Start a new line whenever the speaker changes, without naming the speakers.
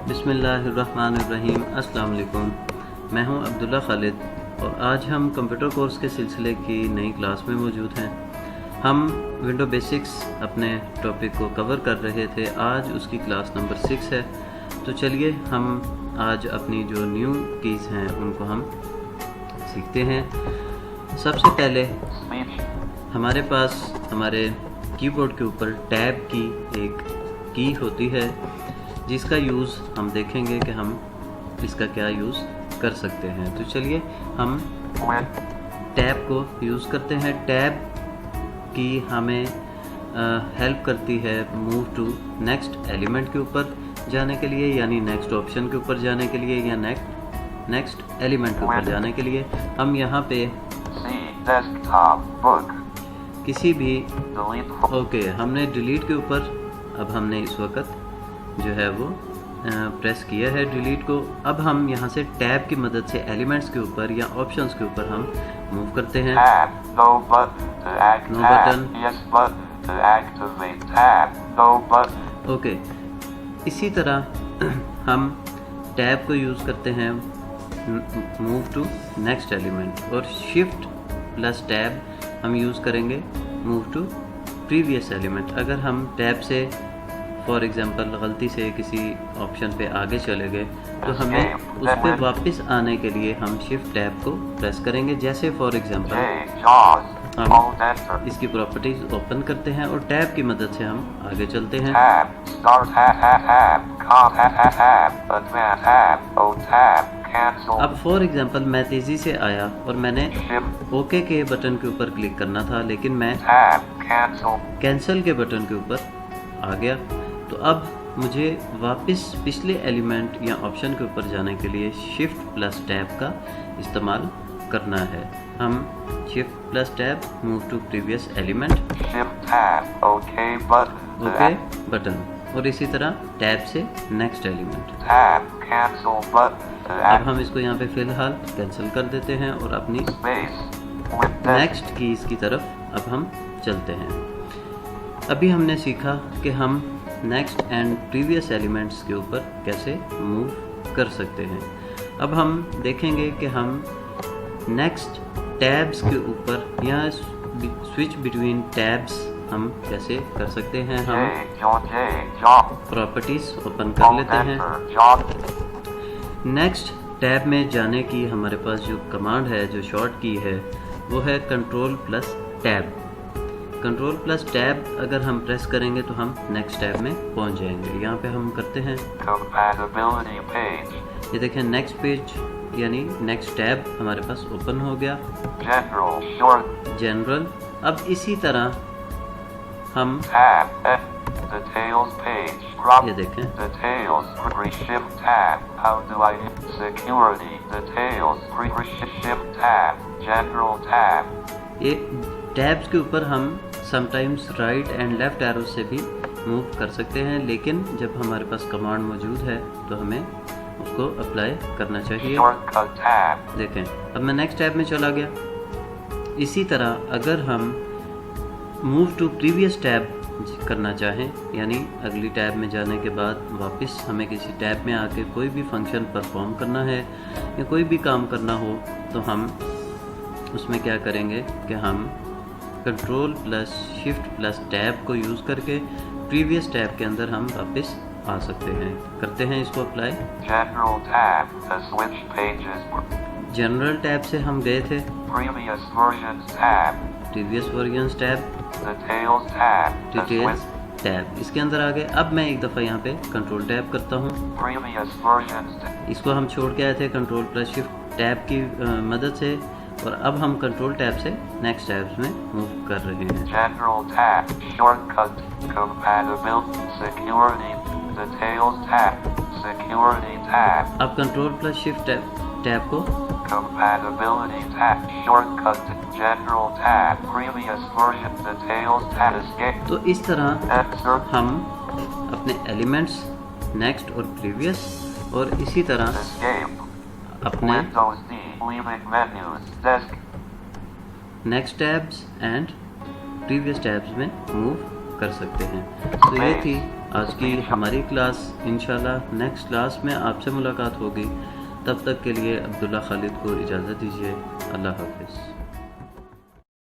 बिस्मिल्लाहिर्रहमानिर्रहीम। अस्सलाम वालेकुम। मैं हूं अब्दुल्ला खालिद और आज हम कंप्यूटर कोर्स के सिलसिले की नई क्लास में मौजूद हैं। हम विंडो बेसिक्स अपने टॉपिक को कवर कर रहे थे, आज उसकी क्लास नंबर 6 है। तो चलिए हम आज अपनी जो न्यू कीज़ हैं उनको हम सीखते हैं। सबसे पहले हमारे पास हमारे कीबोर्ड के ऊपर टैब की एक की होती है जिसका यूज़ हम देखेंगे कि हम इसका क्या यूज़ कर सकते हैं। तो चलिए हम टैब को यूज़ करते हैं। टैब की हमें हेल्प करती है मूव टू नेक्स्ट एलिमेंट के ऊपर जाने के लिए, यानी नेक्स्ट ऑप्शन के ऊपर जाने के लिए या नेक्स्ट एलिमेंट के ऊपर जाने के लिए। हम यहाँ पे किसी भी हमने डिलीट के ऊपर अब हमने इस वक्त जो है वो प्रेस किया है डिलीट को। अब हम यहाँ से टैब की मदद से एलिमेंट्स के ऊपर या ऑप्शंस के ऊपर हम मूव करते हैं। No button, okay. इसी तरह हम टैब को यूज़ करते हैं मूव टू नेक्स्ट एलिमेंट, और शिफ्ट प्लस टैब हम यूज़ करेंगे मूव टू प्रीवियस एलिमेंट। अगर हम टैब से फॉर एग्जांपल गलती से किसी ऑप्शन पे आगे चले गए तो हमें उस पर वापस आने के लिए हम शिफ्ट टैब को प्रेस करेंगे। जैसे फॉर एग्जांपल हम इसकी प्रॉपर्टीज ओपन करते हैं और टैब की मदद से हम आगे चलते हैं। अब फॉर एग्जांपल मैं तेज़ी से आया और मैंने ओके के बटन के ऊपर क्लिक करना था, लेकिन मैं कैंसिल के बटन के ऊपर आ गया। तो अब मुझे वापस पिछले एलिमेंट या ऑप्शन के ऊपर जाने के लिए शिफ्ट प्लस टैब का इस्तेमाल करना है। हम shift plus tab move to previous element, okay button, और इसी तरह टैब से नेक्स्ट एलिमेंट। अब हम इसको यहाँ पे फिलहाल कैंसिल कर देते हैं और अपनी नेक्स्ट कीज़ की तरफ अब हम चलते हैं। अभी हमने सीखा कि हम नेक्स्ट एंड प्रीवियस एलिमेंट्स के ऊपर कैसे मूव कर सकते हैं। अब हम देखेंगे कि हम नेक्स्ट टैब्स के ऊपर या स्विच बिटवीन टैब्स हम कैसे कर सकते हैं। हम प्रॉपर्टीज ओपन कर लेते हैं। नेक्स्ट टैब में जाने की हमारे पास जो कमांड है, जो शॉर्ट की है, वो है control plus tab. Control plus tab अगर हम प्रेस करेंगे तो हम नेक्स्ट टैब में पहुंच जाएंगे। यहाँ पे हम करते हैं, ये देखें नेक्स्ट पेज यानी नेक्स्ट टैब हमारे पास ओपन हो गया। जनरल। अब इसी तरह हम ये देखें ये टैब्स के ऊपर हम sometimes right and left arrow से भी मूव कर सकते हैं, लेकिन जब हमारे पास कमांड मौजूद है तो हमें उसको अप्लाई करना चाहिए। देखें अब मैं नेक्स्ट टैब में चला गया। इसी तरह अगर हम मूव टू प्रीवियस टैब करना चाहें, यानी अगली टैब में जाने के बाद वापस हमें किसी टैब में आके कोई भी फंक्शन परफॉर्म करना है या कोई भी काम करना हो, तो हम उसमें क्या करेंगे कि हम control plus shift plus tab को यूज़ करके प्रीवियस टैब के अंदर हम वापस आ सकते हैं। करते हैं इसको अप्लाई। जनरल टैब से हम गए थे previous versions tab, details tab, इसके अंदर आ गए। अब मैं एक दफ़ा यहाँ पे कंट्रोल टैब करता हूँ। इसको हम छोड़ के आए थे कंट्रोल प्लस शिफ्ट टैब की मदद से, और अब हम कंट्रोल टैब से नेक्स्ट टैब्स में मूव कर रहे हैं। General tab, shortcut, compatibility, security, details tab, security tab. अब कंट्रोल प्लस शिफ्ट टैब को compatibility tab, shortcut, general tab, previous version, details tab. तो इस तरह हम अपने एलिमेंट्स नेक्स्ट और प्रीवियस, और इसी तरह अपने next tabs and previous tabs में मूव कर सकते हैं। तो ये थी आज की हमारी क्लास इंशाल्लाह नेक्स्ट क्लास में आपसे मुलाकात होगी। तब तक के लिए अब्दुल्ला खालिद को इजाज़त दीजिए। अल्लाह हाफ़िज़।